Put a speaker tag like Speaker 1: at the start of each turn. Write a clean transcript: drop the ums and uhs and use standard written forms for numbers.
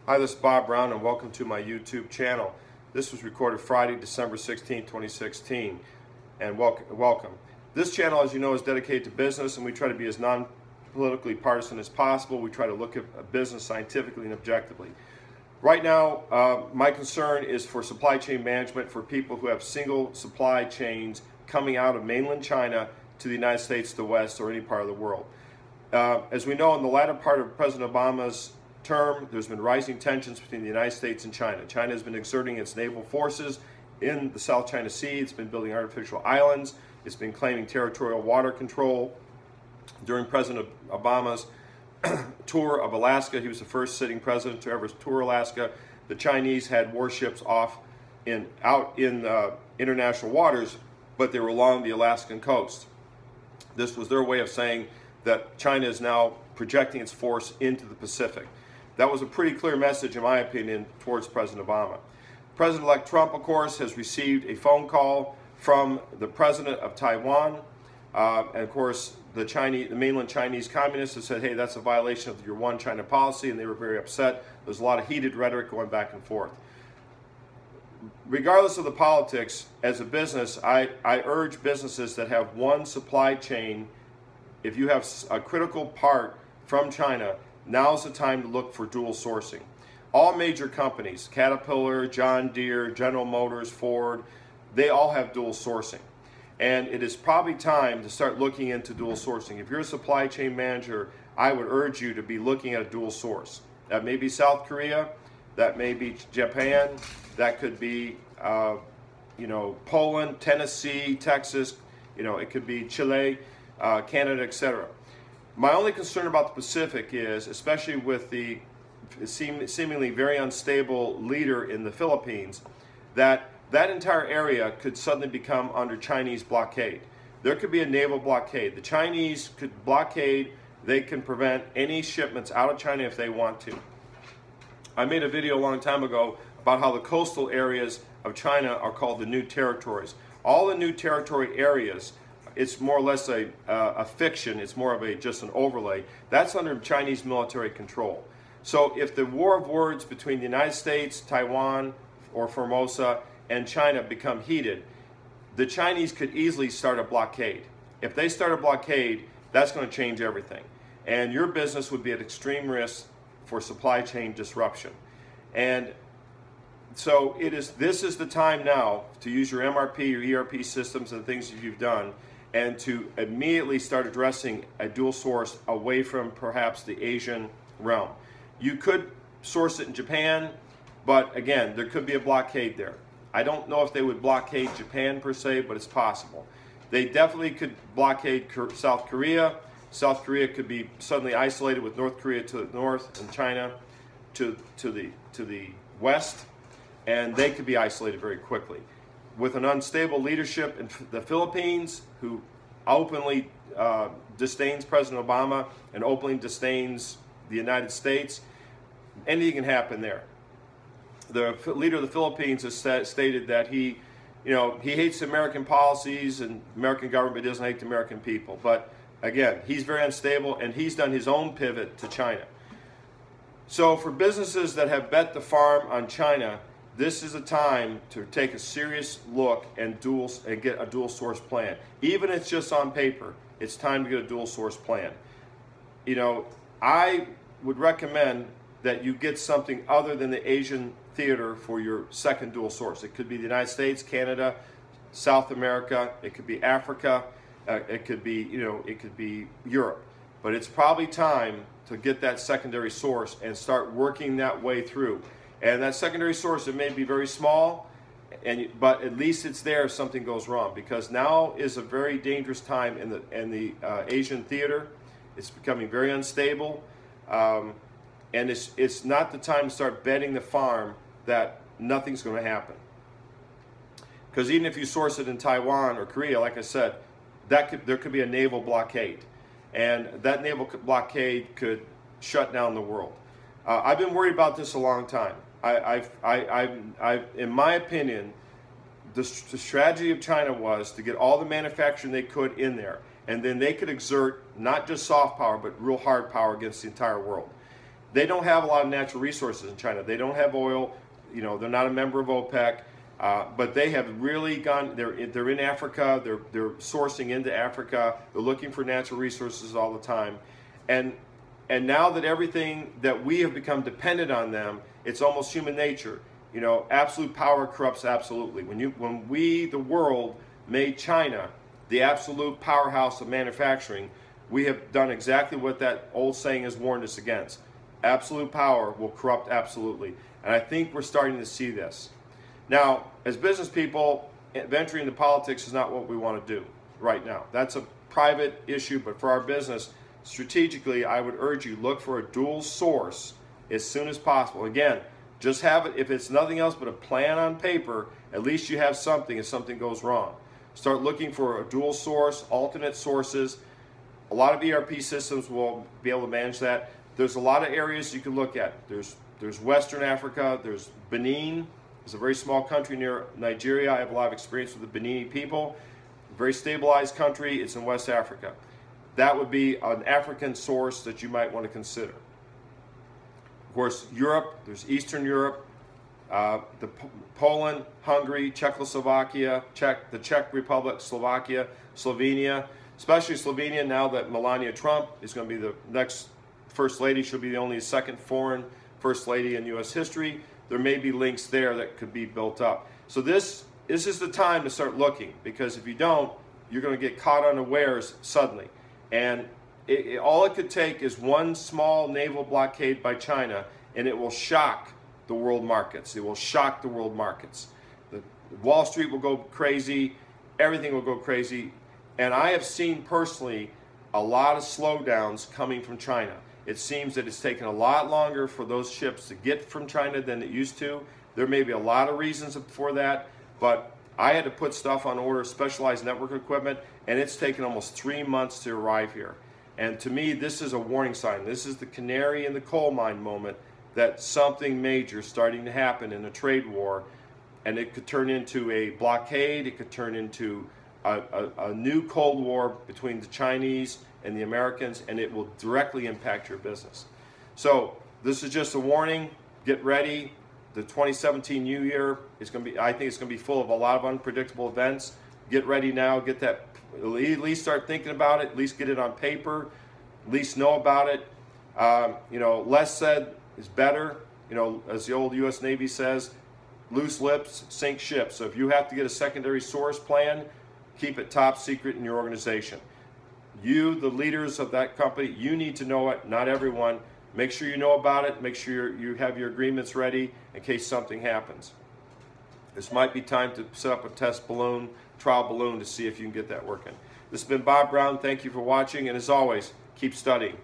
Speaker 1: Hi, this is Bob Brown and welcome to my YouTube channel. This was recorded Friday, December 16, 2016, and welcome. This channel, as you know, is dedicated to business, and we try to be as non-politically partisan as possible. We try to look at business scientifically and objectively. Right now, my concern is for supply chain management for people who have single supply chains coming out of mainland China to the United States, the West, or any part of the world. As we know, in the latter part of President Obama's term, there's been rising tensions between the United States and China. China has been exerting its naval forces in the South China Sea. It's been building artificial islands. It's been claiming territorial water control. During President Obama's tour of Alaska, he was the first sitting president to ever tour Alaska. The Chinese had warships out in international waters, but they were along the Alaskan coast. This was their way of saying that China is now projecting its force into the Pacific. That was a pretty clear message, in my opinion, towards President Obama. President-elect Trump, of course, has received a phone call from the president of Taiwan. And of course, the mainland Chinese communists have said, hey, that's a violation of your one China policy, and they were very upset. There's a lot of heated rhetoric going back and forth. Regardless of the politics, as a business, I urge businesses that have one supply chain, if you have a critical part from China, now's the time to look for dual sourcing. All major companies, Caterpillar, John Deere, General Motors, Ford, they all have dual sourcing. And it is probably time to start looking into dual sourcing. If you're a supply chain manager, I would urge you to be looking at a dual source. That may be South Korea, that may be Japan, that could be Poland, Tennessee, Texas, it could be Chile, Canada, etc. My only concern about the Pacific is, especially with the seemingly very unstable leader in the Philippines, that entire area could suddenly become under Chinese blockade. There could be a naval blockade. The Chinese could blockade. They can prevent any shipments out of China if they want to. I made a video a long time ago about how the coastal areas of China are called the new territories. All the new territory areas, it's more or less a fiction. It's more of just an overlay. That's under Chinese military control. So if the war of words between the United States, Taiwan, or Formosa, and China become heated, the Chinese could easily start a blockade. If they start a blockade, that's going to change everything. And your business would be at extreme risk for supply chain disruption. And so this is the time now to use your MRP, your ERP systems and things that you've done, and to immediately start addressing a dual source away from perhaps the Asian realm. You could source it in Japan, but again, there could be a blockade there. I don't know if they would blockade Japan per se, but it's possible. They definitely could blockade South Korea. South Korea could be suddenly isolated with North Korea to the north and China to the west, and they could be isolated very quickly. With an unstable leadership in the Philippines, who openly disdains President Obama and openly disdains the United States, anything can happen there. The leader of the Philippines has stated that he hates American policies and American government, doesn't hate the American people. But again, he's very unstable, and he's done his own pivot to China. So for businesses that have bet the farm on China, this is a time to take a serious look and get a dual source plan. Even if it's just on paper, it's time to get a dual source plan. I would recommend that you get something other than the Asian theater for your second dual source. It could be the United States, Canada, South America, it could be Africa, it could be Europe. But it's probably time to get that secondary source and start working that way through. And that secondary source, it may be very small, but at least it's there if something goes wrong, because now is a very dangerous time in the Asian theater. It's becoming very unstable, and it's not the time to start betting the farm that nothing's going to happen. Because even if you source it in Taiwan or Korea, like I said, there could be a naval blockade, and that naval blockade could shut down the world. I've been worried about this a long time. In my opinion, the strategy of China was to get all the manufacturing they could in there, and then they could exert not just soft power, but real hard power against the entire world. They don't have a lot of natural resources in China. They don't have oil. You know, they're not a member of OPEC. But they have really gone, they're in Africa, they're sourcing into Africa, they're looking for natural resources all the time. And now that everything that we have become dependent on them, it's almost human nature. You know, absolute power corrupts absolutely. When we, the world, made China the absolute powerhouse of manufacturing, we have done exactly what that old saying has warned us against. Absolute power will corrupt absolutely. And I think we're starting to see this. Now, as business people, venturing into politics is not what we want to do right now. That's a private issue, but for our business, strategically, I would urge you, look for a dual source as soon as possible. Again, just have it, if it's nothing else but a plan on paper, at least you have something if something goes wrong. Start looking for a dual source, alternate sources. A lot of ERP systems will be able to manage that. There's a lot of areas you can look at. There's Western Africa, there's Benin. It's a very small country near Nigeria. I have a lot of experience with the Benini people. Very stabilized country. It's in West Africa. That would be an African source that you might want to consider. Of course, Europe, there's Eastern Europe, Poland, Hungary, Czechoslovakia, the Czech Republic, Slovakia, Slovenia, especially Slovenia now that Melania Trump is going to be the next First Lady. She'll be the only second foreign First Lady in U.S. history. There may be links there that could be built up. So this is the time to start looking, because if you don't, you're going to get caught unawares suddenly. And all it could take is one small naval blockade by China, and it will shock the world markets. It will shock the world markets. Wall Street will go crazy. Everything will go crazy. And I have seen personally a lot of slowdowns coming from China. It seems that it's taken a lot longer for those ships to get from China than it used to. There may be a lot of reasons for that, but I had to put stuff on order, specialized network equipment, and it's taken almost 3 months to arrive here. And to me, this is a warning sign. This is the canary in the coal mine moment that something major is starting to happen in a trade war, and it could turn into a blockade. It could turn into a new Cold War between the Chinese and the Americans, and it will directly impact your business. So this is just a warning. Get ready. The 2017 New Year is going to be, I think it's going to be full of a lot of unpredictable events. Get ready now. Get that, at least start thinking about it. At least get it on paper. At least know about it. You know, less said is better. You know, as the old U.S. Navy says, loose lips sink ships. So if you have to get a secondary source plan, keep it top secret in your organization. You, the leaders of that company, you need to know it, not everyone. Make sure you know about it. Make sure you have your agreements ready in case something happens. This might be time to set up a test balloon, trial balloon, to see if you can get that working. This has been Bob Brown. Thank you for watching, and as always, keep studying.